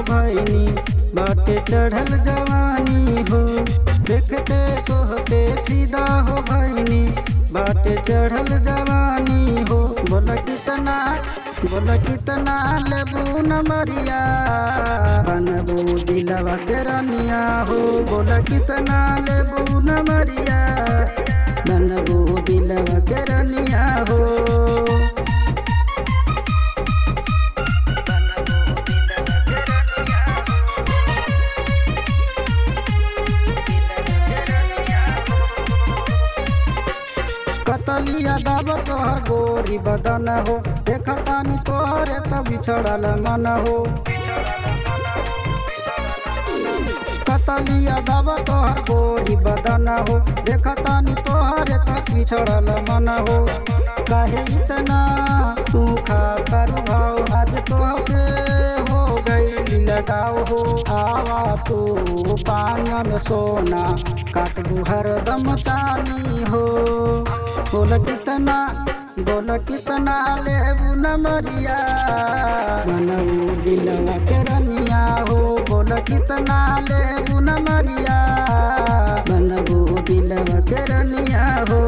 भैनी बाटे चढ़ल जवानी हो। देखते तोहके फिदा हो भैनी बाटे चढ़ल जवानी हो। बोला कितना लेबू नमरिया बनबू दिलवा के रनिया हो। बोला कितना लेबू नमरिया बनबू दिलवा के रनिया हो। कतलिया दाब तोहर गोरी बदन हो। देखतानी तोहरे तो बिछड़ल मन हो। कतलिया दाब तोहर गोरी बदन हो। देखतानी तोहरे तो बिछड़ल मन हो। काहे इतना तू खातर भाव आज तोहसे हो गई लगाओ हो। आवा तू पानिया में सोना काटबू हरदम चानी हो। बोल कितना लेबू नमरिया बनबू दिलवा के रनिया हो। बोल कितना लेबू नमरिया बनबू दिलवा के रनिया हो।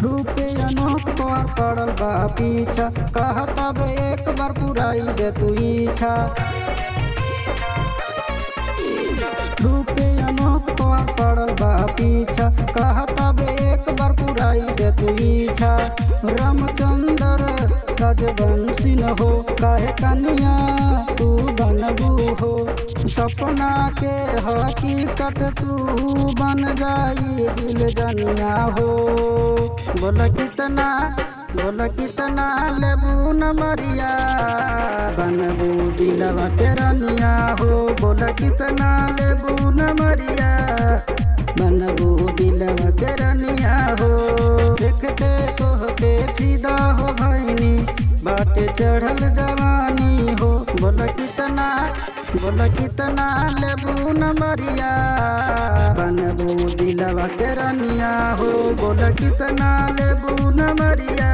रूपे अनोख तोहर पड़ल बा पीछा कहता बे एक बार पुराई दे तू इच्छा। रूपे अनोख तोहर पड़ल बा पीछा कहता बे एक बार पुराई दे तू इच्छा। रामचंद्र राजवंशी न हो काहे कन्या तू बनबू हो। सपना के हकीकत तू बन जाई दिल जनिया हो। बोल कितना लेबू नमरिया बनबू दिलवा के रनिया हो। बोल कितना लेबू नमरिया बनबू दिलवा के रनिया हो। देखते तोहके फिदा हो भैनी बाटे चढ़ल जवानी हो। बोल कितना लेबू नमरिया बनबू दिलवा के रनिया हो। बोल कितना लेबू नमरिया